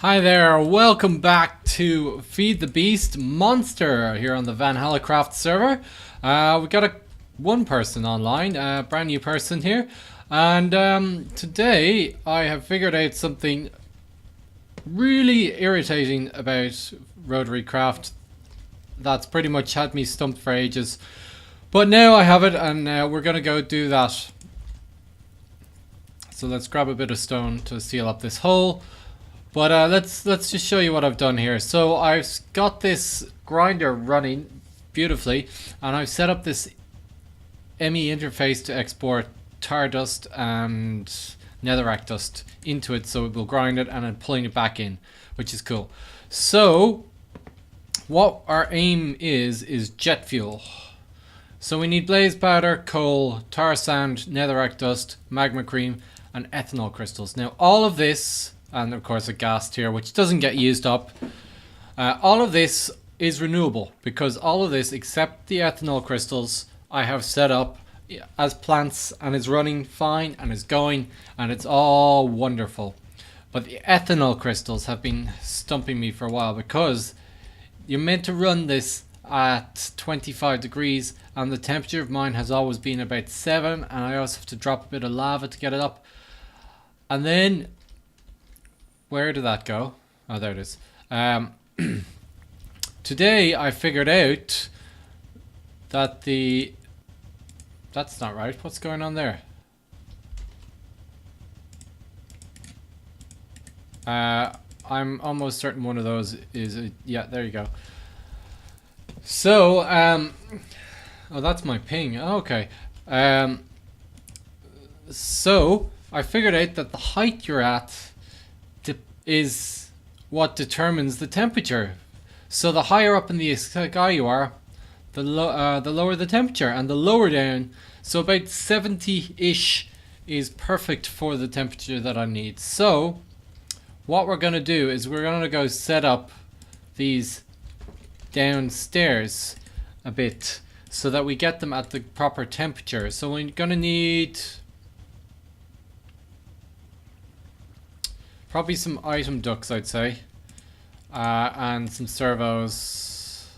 Hi there, welcome back to Feed the Beast Monster here on the Van Hallecraft server. We got one person online, a brand new person here, and today I have figured out something really irritating about rotary craft that's pretty much had me stumped for ages. But now I have it, and we're gonna go do that. So let's grab a bit of stone to seal up this hole. But let's just show you what I've done here. So I've got this grinder running beautifully, and I've set up this ME interface to export tar dust and netherrack dust into it, so it will grind it and then pulling it back in, which is cool. So what our aim is jet fuel. So we need blaze powder, coal, tar sand, netherrack dust, magma cream, and ethanol crystals. Now all of this, and of course a gas tier which doesn't get used up, all of this is renewable, because all of this except the ethanol crystals I have set up as plants and is running fine and is going, and it's all wonderful. But the ethanol crystals have been stumping me for a while, because you're meant to run this at 25 degrees and the temperature of mine has always been about 7, and I also have to drop a bit of lava to get it up. And then where did that go? Oh, there it is. Today I figured out that that's not right. What's going on there? I'm almost certain one of those is yeah, there you go. So oh, that's my ping. Oh, okay. So I figured out that the height you're at is what determines the temperature. So the higher up in the sky you are, the lower the temperature, and the lower down, so about 70-ish is perfect for the temperature that I need. So what we're going to do is we're going to go set up these downstairs a bit so that we get them at the proper temperature. So we're going to need probably some item ducts, I'd say, and some servos,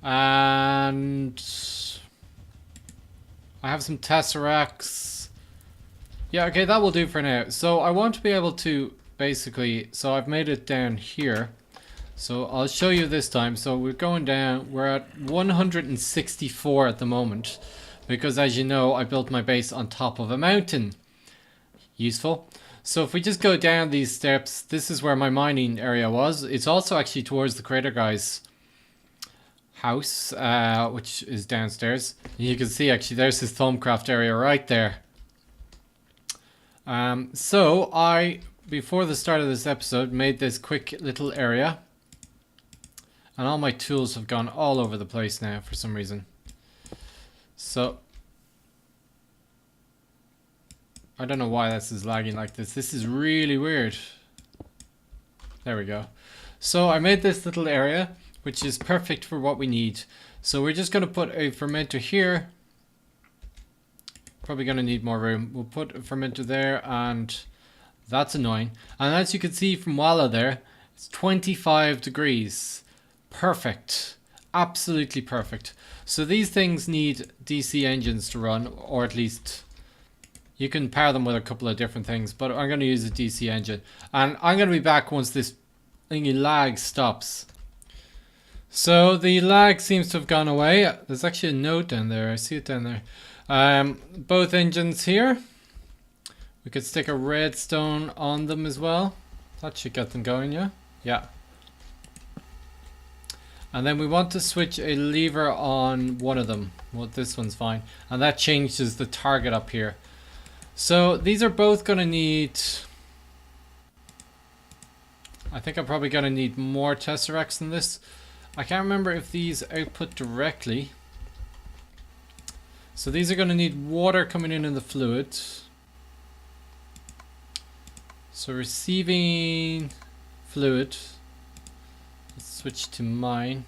and I have some tesseracts. Yeah, okay, that will do for now. So I want to be able to basically, so I've made it down here, so I'll show you this time. So we're going down, we're at 164 at the moment, because as you know, I built my base on top of a mountain. Useful. So if we just go down these steps, this is where my mining area was. It's also actually towards the Crater Guy's house, which is downstairs. You can see actually there's his Thumbcraft area right there. So I, before the start of this episode, made this quick little area, and all my tools have gone all over the place now for some reason. So I don't know why this is lagging like this. This is really weird. There we go. So I made this little area, which is perfect for what we need. So we're just going to put a fermenter here. Probably going to need more room. We'll put a fermenter there, and that's annoying. And as you can see from Walla there, it's 25 degrees. Perfect. Absolutely perfect. So these things need DC engines to run, or at least you can power them with a couple of different things, but I'm going to use a DC engine. And I'm going to be back once this thingy lag stops. So the lag seems to have gone away. There's actually a note down there. I see it down there. Both engines here. We could stick a redstone on them as well. That should get them going, yeah? Yeah. And then we want to switch a lever on one of them. Well, this one's fine. And that changes the target up here. So these are both going to need, I think I'm probably going to need more tesseracts than this. I can't remember if these output directly. So these are going to need water coming in the fluid. So receiving fluid. Let's switch to mine.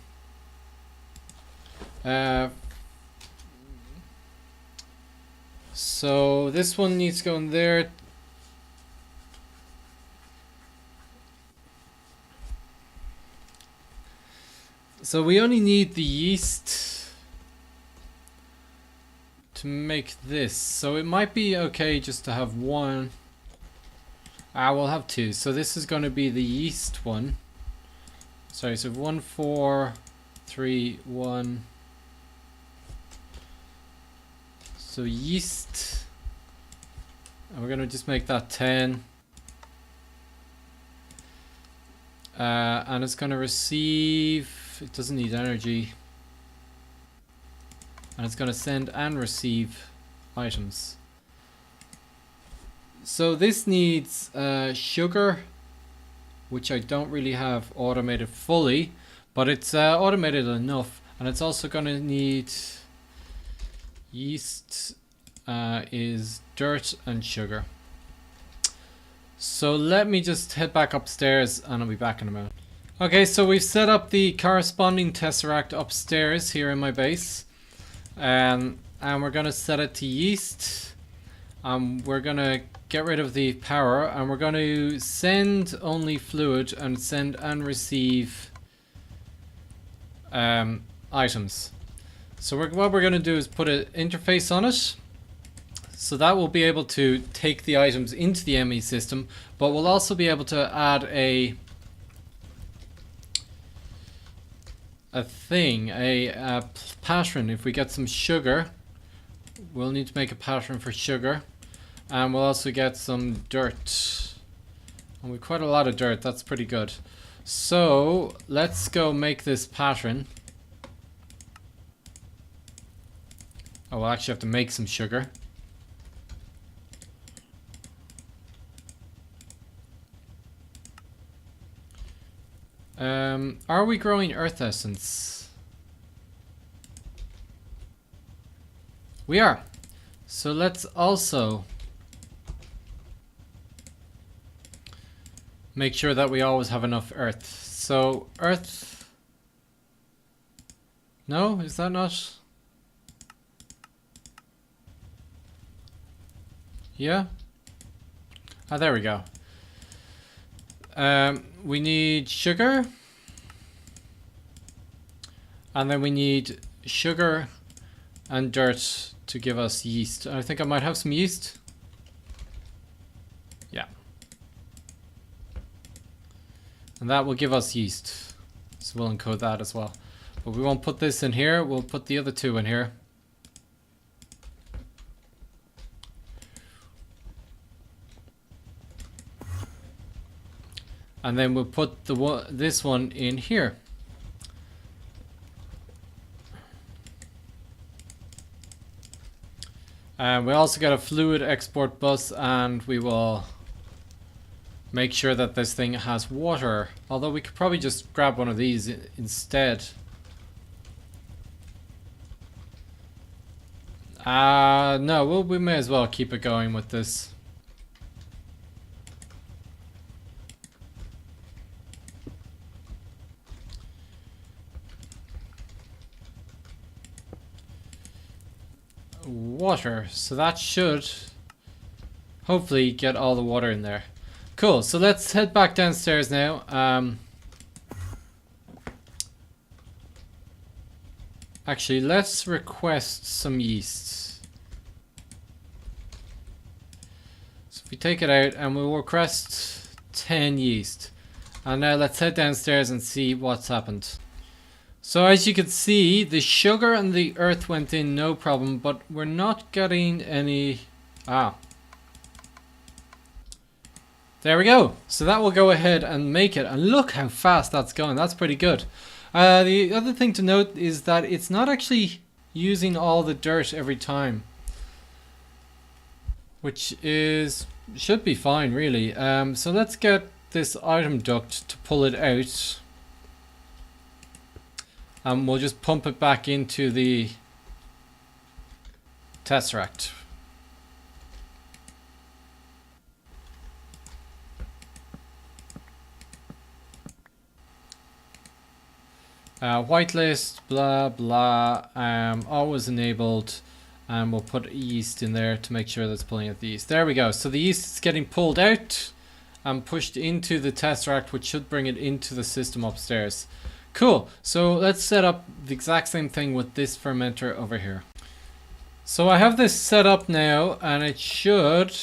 So this one needs to go in there. So we only need the yeast to make this. So it might be okay just to have one. We'll have two. So this is going to be the yeast one. Sorry, so 1, 4, 3, 1. So yeast. And we're going to just make that 10. And it's going to receive. It doesn't need energy. And it's going to send and receive items. So this needs sugar, which I don't really have automated fully, but it's automated enough. And it's also going to need yeast is dirt and sugar. So let me just head back upstairs and I'll be back in a moment. Okay, so we've set up the corresponding tesseract upstairs here in my base. And we're going to set it to yeast. We're going to get rid of the power and we're going to send only fluid and send and receive items. So what we're going to do is put an interface on it. So that will be able to take the items into the ME system, but we'll also be able to add a pattern. If we get some sugar, we'll need to make a pattern for sugar, and we'll also get some dirt, and we've quite a lot of dirt. That's pretty good. So let's go make this pattern. Oh, we'll actually have to make some sugar. Are we growing earth essence? We are. So let's also make sure that we always have enough earth. So earth. No, is that not? Yeah. Ah, there we go. We need sugar. And then we need sugar and dirt to give us yeast. I think I might have some yeast. Yeah. And that will give us yeast. So we'll encode that as well. But we won't put this in here. We'll put the other two in here. And then we'll put this one in here. And we also got a fluid export bus, and we will make sure that this thing has water. Although we could probably just grab one of these instead. No, we may as well keep it going with this. Water, so that should hopefully get all the water in there. Cool, so let's head back downstairs now. Actually, let's request some yeast. So if we take it out and we'll request 10 yeast. And now let's head downstairs and see what's happened. So as you can see, the sugar and the earth went in no problem, but we're not getting any... There we go. So that will go ahead and make it. And look how fast that's going. That's pretty good. The other thing to note is that it's not actually using all the dirt every time. Which should be fine, really. So let's get this item duct to pull it out. We'll just pump it back into the tesseract. Whitelist, blah blah, always enabled, and we'll put yeast in there to make sure that's pulling out the yeast. There we go. So the yeast is getting pulled out and pushed into the tesseract, which should bring it into the system upstairs. Cool. So let's set up the exact same thing with this fermenter over here. So I have this set up now, and it should...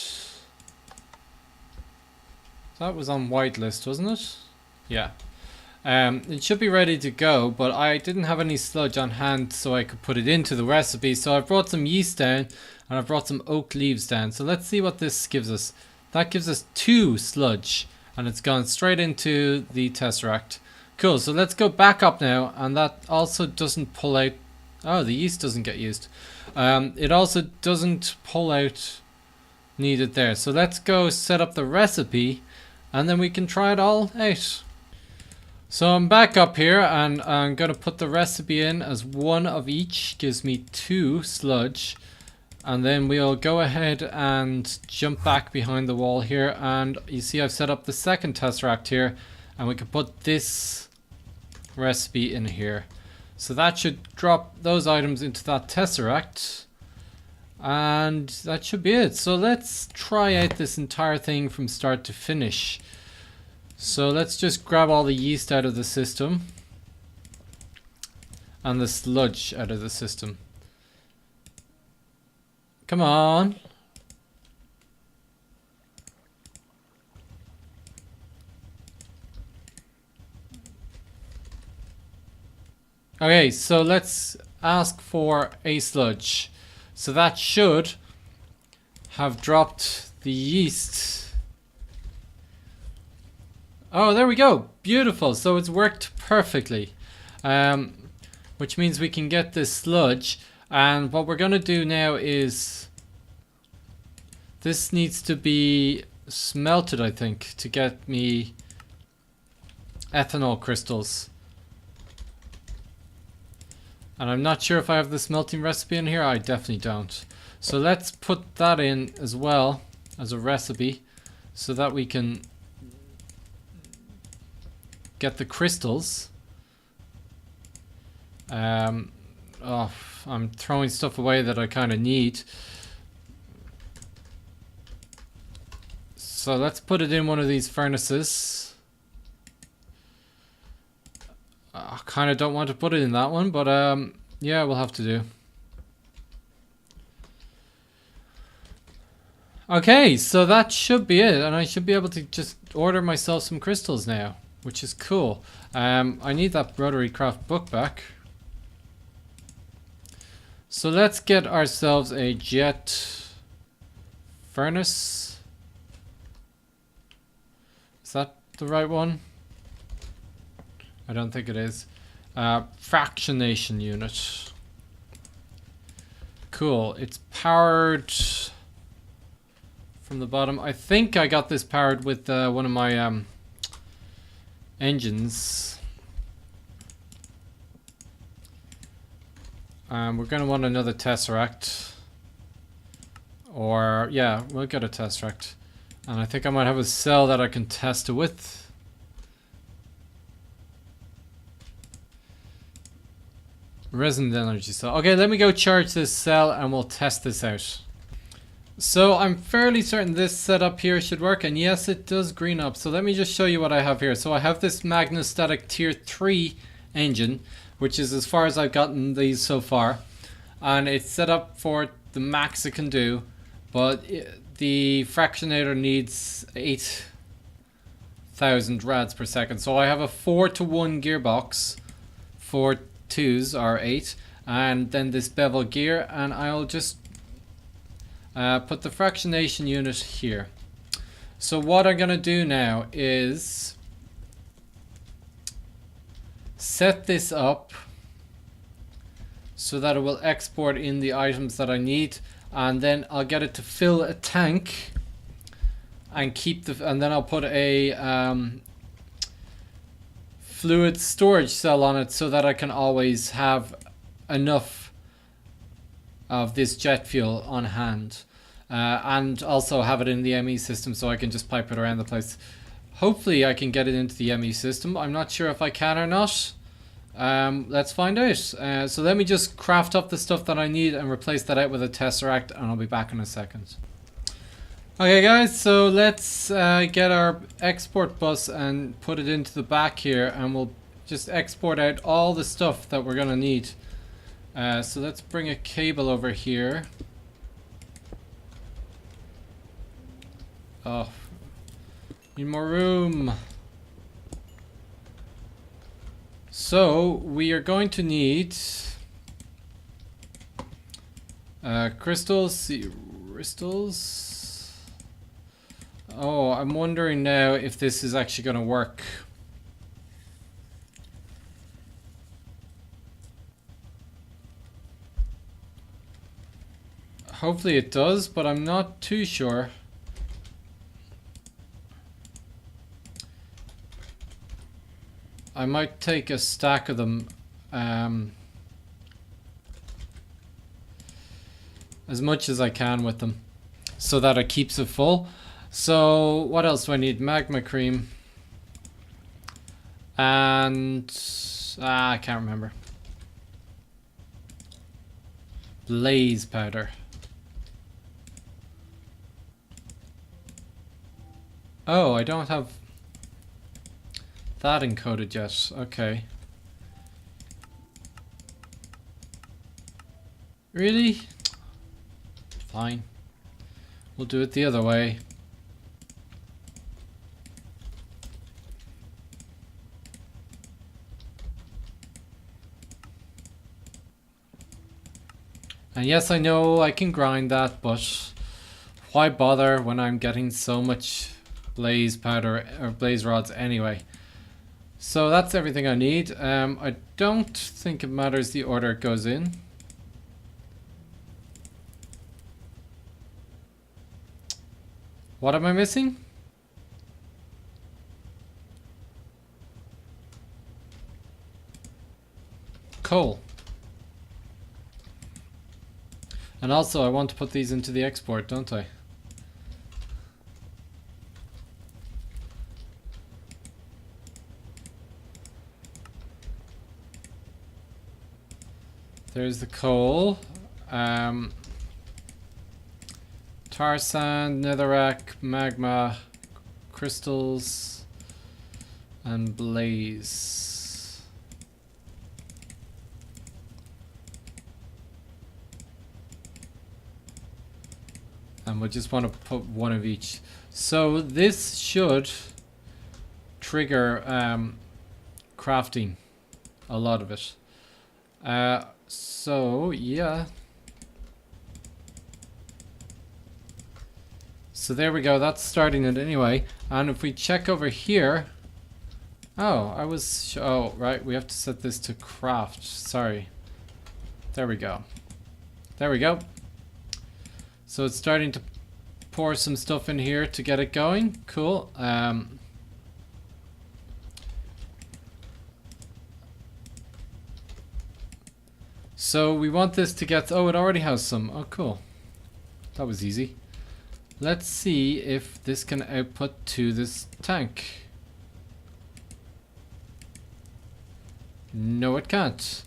That was on whitelist, wasn't it? Yeah. It should be ready to go, but I didn't have any sludge on hand so I could put it into the recipe. So I brought some yeast down, and I brought some oak leaves down. So let's see what this gives us. That gives us 2 sludge, and it's gone straight into the tesseract. Cool, so let's go back up now, and that also doesn't pull out... Oh, the yeast doesn't get used. It also doesn't pull out needed there. So let's go set up the recipe, and then we can try it all out. So I'm back up here, and I'm going to put the recipe in as 1 of each. Gives me 2 sludge. And then we'll go ahead and jump back behind the wall here. And you see I've set up the second tesseract here. And we can put this recipe in here. So that should drop those items into that tesseract. And that should be it. So let's try out this entire thing from start to finish. So let's just grab all the yeast out of the system. And the sludge out of the system. Come on. Okay, so let's ask for a sludge. So that should have dropped the yeast. Oh, there we go. Beautiful. So it's worked perfectly. Which means we can get this sludge. And what we're going to do now is... This needs to be smelted, I think, to get me ethanol crystals. And I'm not sure if I have the smelting recipe in here. I definitely don't. So let's put that in as well as a recipe so that we can get the crystals. Oh, I'm throwing stuff away that I kind of need. So let's put it in one of these furnaces. I kind of don't want to put it in that one, but yeah, we'll have to do. Okay, so that should be it, and I should be able to just order myself some crystals now, which is cool. I need that Rotary Craft book back. So let's get ourselves a jet furnace. Is that the right one? I don't think it is. Fractionation unit. Cool. It's powered from the bottom. I think I got this powered with one of my engines. We're going to want another tesseract. Or, yeah, we'll get a tesseract. And I think I might have a cell that I can test it with. Resonant energy cell. Okay, let me go charge this cell and we'll test this out. So I'm fairly certain this setup here should work, and yes, it does green up. So let me just show you what I have here. So I have this magnostatic tier 3 engine, which is as far as I've gotten these so far, and it's set up for the max it can do, but the fractionator needs 8,000 rads per second. So I have a 4-to-1 gearbox, 4 2s are 8, and then this bevel gear, and I'll just put the fractionation unit here. So what I'm gonna do now is set this up so that it will export in the items that I need, and then I'll get it to fill a tank and keep the, and then I'll put a fluid storage cell on it so that I can always have enough of this jet fuel on hand, and also have it in the ME system so I can just pipe it around the place. Hopefully I can get it into the ME system. I'm not sure if I can or not. Let's find out. So let me just craft up the stuff that I need and replace that out with a tesseract, and I'll be back in a second. Okay guys, so let's get our export bus and put it into the back here, and we'll just export out all the stuff that we're gonna need. So let's bring a cable over here. Oh, need more room. So we are going to need crystals. Crystals. Oh, I'm wondering now if this is actually going to work. Hopefully it does, but I'm not too sure. I might take a stack of them, as much as I can with them, so that it keeps it full. So what else do I need? Magma cream. And I can't remember. Blaze powder. Oh, I don't have that encoded yet. Okay. Really? Fine. We'll do it the other way. And yes, I know I can grind that, but why bother when I'm getting so much blaze powder or blaze rods anyway? So that's everything I need. I don't think it matters the order it goes in. What am I missing? Coal. And also I want to put these into the export, don't I? There's the coal. Tar sand, netherrack, magma, crystals, and blaze. And we just want to put one of each. So this should trigger crafting, a lot of it. So yeah. So there we go, that's starting it anyway. And if we check over here, oh, oh, right, we have to set this to craft, sorry. There we go. There we go. So it's starting to pour some stuff in here to get it going, cool. So we want this to get, oh, it already has some, oh cool. That was easy. Let's see if this can output to this tank. No, it can't.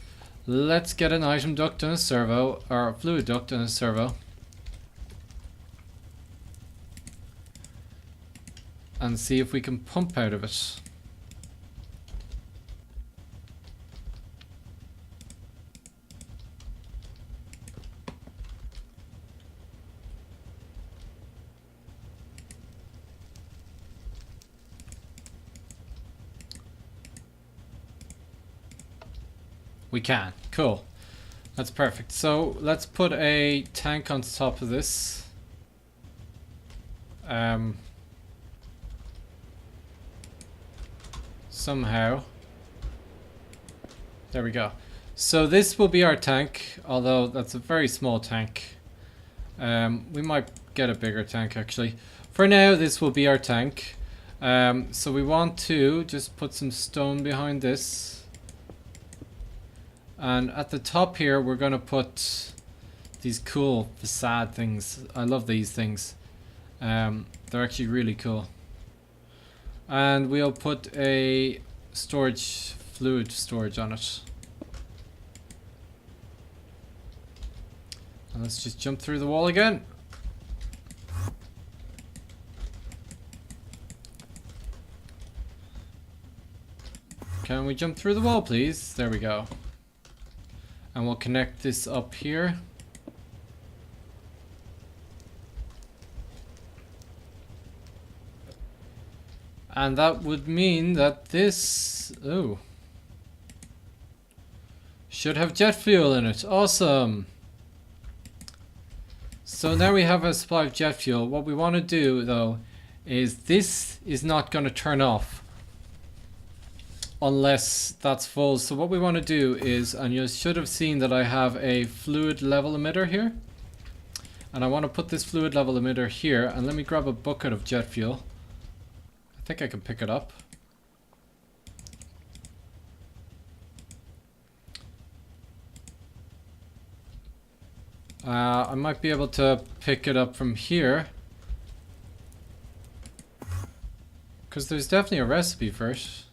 Let's get an item duct and a servo, or a fluid duct and a servo. And see if we can pump out of it. We can. Cool. That's perfect. So let's put a tank on top of this. Somehow. There we go. So this will be our tank, although that's a very small tank. We might get a bigger tank actually. For now, this will be our tank. So we want to just put some stone behind this. And at the top here, we're going to put these cool facade things. I love these things. They're actually really cool. And we'll put a fluid storage on it. And let's just jump through the wall again. Can we jump through the wall, please? There we go. And we'll connect this up here. And that would mean that this... oh. Should have jet fuel in it. Awesome. So now we have a supply of jet fuel. What we want to do, though, is this is not going to turn off unless that's full. So what we want to do is, and you should have seen that I have a fluid level emitter here. And I want to put this fluid level emitter here. And let me grab a bucket of jet fuel. I think I can pick it up. I might be able to pick it up from here. Because there's definitely a recipe for it.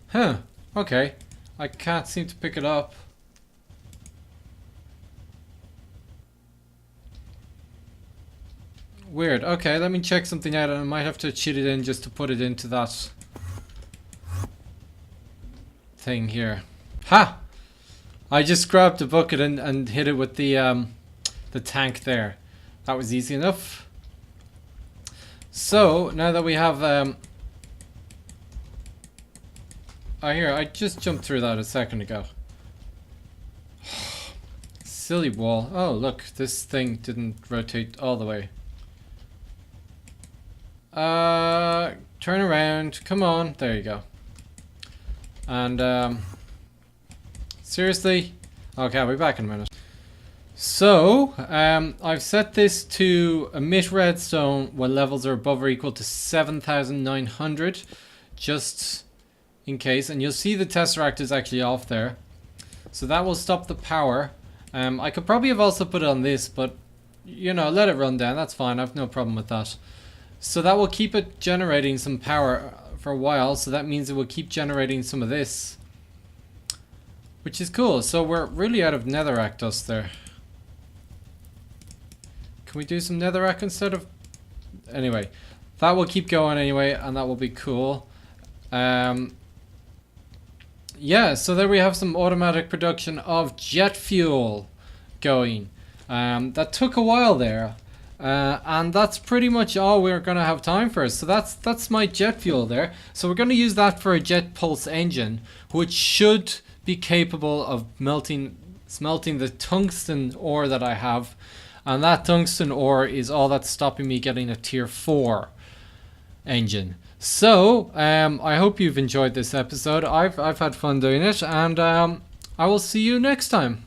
Huh, okay. I can't seem to pick it up. Weird. Okay, let me check something out, and I might have to cheat it in just to put it into that thing here. Ha! I just grabbed the bucket and hit it with the tank there. That was easy enough. So now that we have here, I just jumped through that a second ago. Silly wall. Oh look, this thing didn't rotate all the way. Turn around. Come on. There you go. And seriously? Okay, I'll be back in a minute. So, I've set this to emit redstone when levels are above or equal to 7,900, just in case. And you'll see the Tesseract is actually off there. So that will stop the power. I could probably have also put it on this, but, you know, let it run down. That's fine. I've no problem with that. So that will keep it generating some power for a while. So that means it will keep generating some of this, which is cool. So we're really out of netherrack dust there. Can we do some netherrack instead of... Anyway, that will keep going anyway, and that will be cool. Yeah, so there we have some automatic production of jet fuel going. That took a while there. And that's pretty much all we're going to have time for. So that's my jet fuel there. So we're going to use that for a jet pulse engine, which should be capable of smelting the tungsten ore that I have. And that tungsten ore is all that's stopping me getting a tier 4 engine. So I hope you've enjoyed this episode. I've had fun doing it, and I will see you next time.